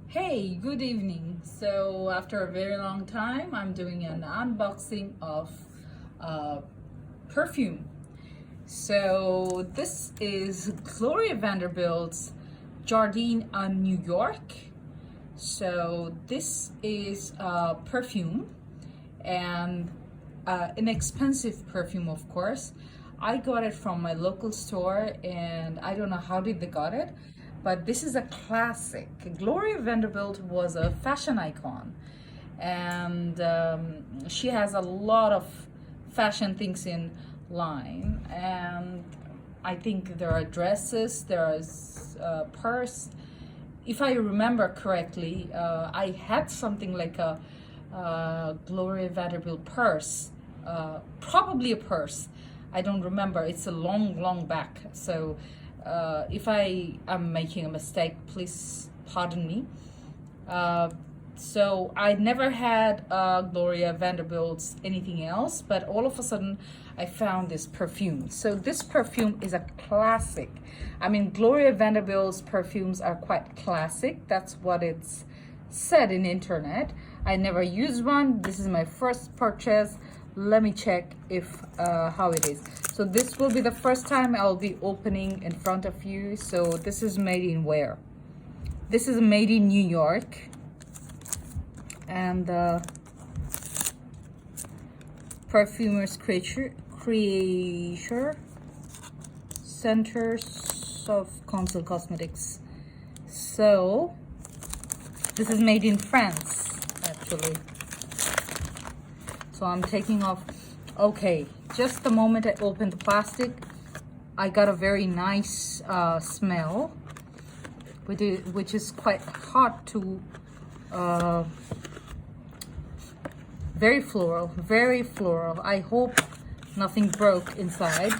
Hey, good evening. So after a very long time, I'm doing an unboxing of uh, perfume. So this is Gloria Vanderbilt's Jardin on New York. So this is perfume and inexpensive perfume, of course. I got it from my local store and I don't know how did they got it, but this is a classic. Gloria Vanderbilt was a fashion icon and she has a lot of fashion things in line, and I think there are dresses, there's purse. If I remember correctly, I had something like a Gloria Vanderbilt purse, probably a purse. I don't remember. It's a long back. So if I am making a mistake, please pardon me. So I never had Gloria Vanderbilt's anything else, but all of a sudden I found this perfume. So this perfume is a classic. I mean, Gloria Vanderbilt's perfumes are quite classic. That's what it's said in internet. I never used one. This is my first purchase. Let me check if how it is. So this will be the first time I'll be opening in front of you. So this is made in where? This is made in New York. And Perfumers Creature Centers of Council Cosmetics. So this is made in France, actually. So I'm taking off. Okay, just the moment I opened the plastic, I got a very nice smell, which is quite hard to very floral. I hope nothing broke inside.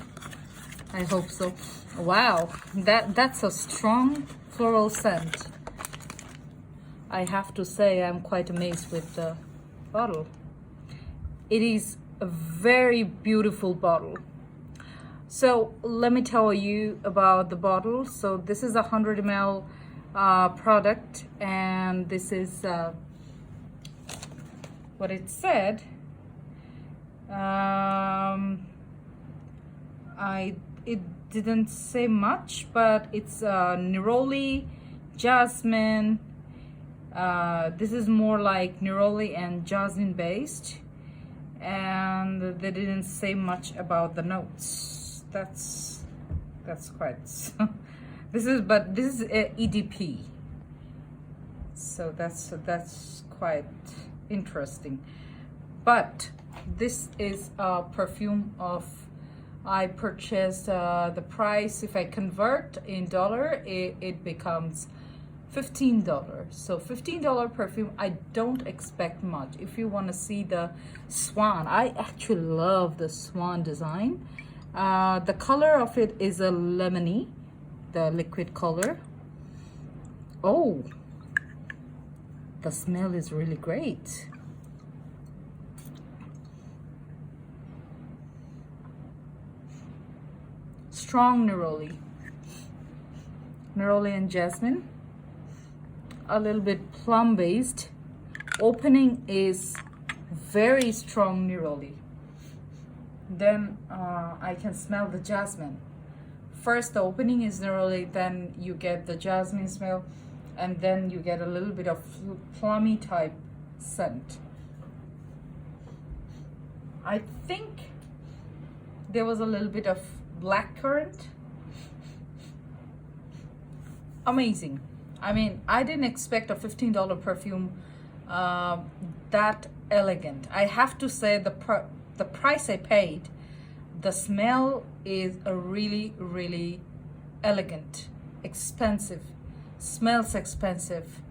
I hope so. Wow, that's a strong floral scent. I have to say I'm quite amazed with the bottle. It is a very beautiful bottle. So let me tell you about the bottle. So this is a 100 ml product, and this is what it said. It didn't say much, but it's Neroli Jasmine. This is more like Neroli and Jasmine based, and they didn't say much about the notes. That's quite this is EDP, so that's quite interesting. But this is a perfume of, I purchased the price, if I convert in dollar, it becomes $15. So $15 perfume, I don't expect much. If you want to see the swan, I actually love the swan design. The color of it is a lemony, the liquid color. Oh, the smell is really great. Strong Neroli and Jasmine. A little bit plum based. Opening is very strong Neroli. Then I can smell the jasmine. First the opening is Neroli, then you get the jasmine smell, and then you get a little bit of plummy type scent. I think there was a little bit of blackcurrant. Amazing. I mean, I didn't expect a $15 perfume that elegant. I have to say the price I paid, the smell is a really elegant, expensive, smells expensive.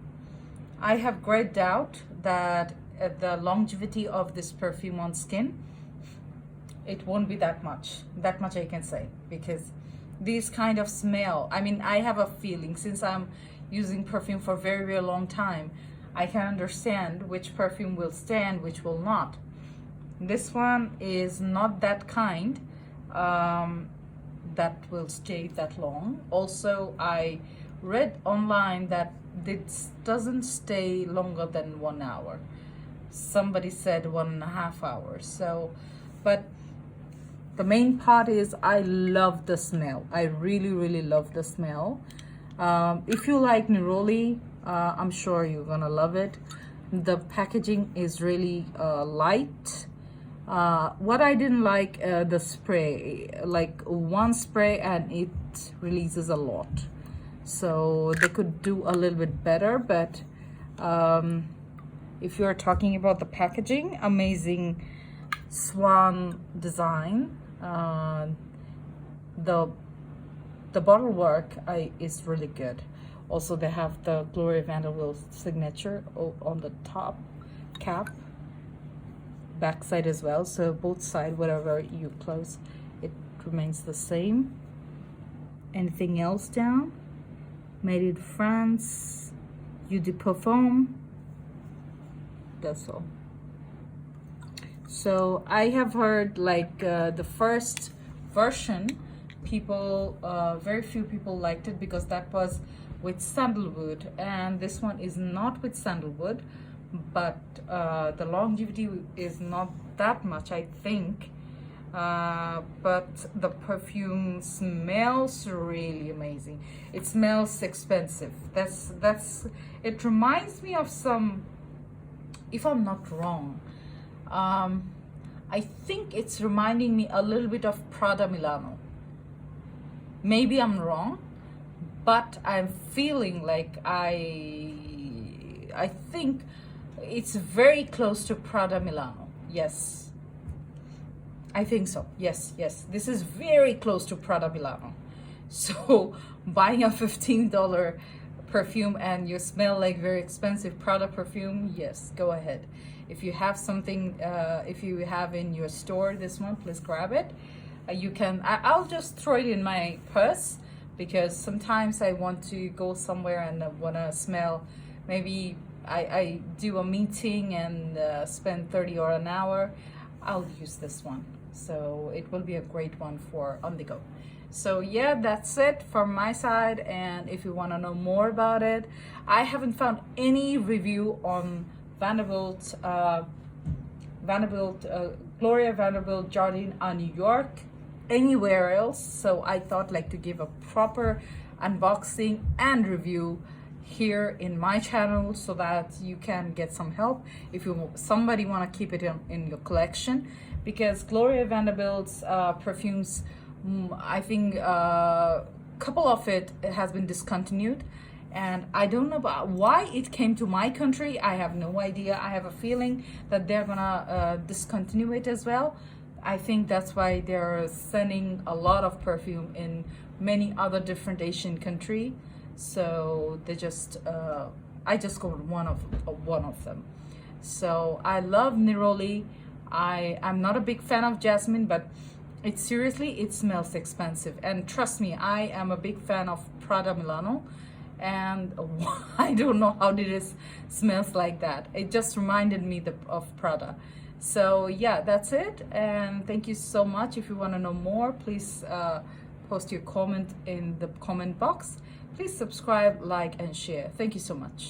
I have great doubt that the longevity of this perfume on skin, it won't be that much I can say, because these kind of smell, I mean, I have a feeling, since I'm using perfume for a very long time, I can understand which perfume will stand, which will not. This one is not that kind that will stay that long. Also, I read online that this doesn't stay longer than 1 hour. Somebody said 1.5 hours. So, but the main part is I love the smell. I really, really love the smell. If you like neroli, I'm sure you're gonna love it. The packaging is really light. What I didn't like, the spray, like one spray and it releases a lot. So they could do a little bit better, but if you're talking about the packaging, amazing swan design. The bottle work is really good. Also, they have the Gloria Vanderbilt signature on the top cap, back side as well. So both sides, whatever you close, it remains the same. Anything else down? Made in France, Eau de Parfum. That's all. So I have heard like the first version, people, very few people liked it because that was with sandalwood, and this one is not with sandalwood, but the longevity is not that much, I think. But the perfume smells really amazing. It smells expensive. That's it reminds me of some, if I'm not wrong, I think it's reminding me a little bit of Prada Milano. Maybe I'm wrong, but I'm feeling like I think it's very close to Prada Milano. Yes, I think so. Yes, this is very close to Prada Milano. So buying a $15 perfume and you smell like very expensive Prada perfume, yes, go ahead. If you have something, if you have in your store this one, please grab it. You can, I'll just throw it in my purse because sometimes I want to go somewhere and want to smell. Maybe I do a meeting and spend 30 or an hour. I'll use this one. So it will be a great one for on the go. So yeah, that's it from my side. And if you want to know more about it, I haven't found any review on Vanderbilt, Gloria Vanderbilt Jardin New York, anywhere else. So I thought like to give a proper unboxing and review here in my channel so that you can get some help if somebody want to keep it in your collection, because Gloria Vanderbilt's perfumes, I think a couple of it has been discontinued, and I don't know about why it came to my country. I have no idea. I have a feeling that they're gonna discontinue it as well. I think that's why they're sending a lot of perfume in many other different Asian country. So they just I just got one of them. So I love Neroli. I'm not a big fan of Jasmine, but it smells expensive. And trust me, I am a big fan of Prada Milano, and I don't know how it smells like that. It just reminded me of Prada. So yeah, that's it, and thank you so much. If you want to know more, please post your comment in the comment box. Please subscribe, like, and share. Thank you so much.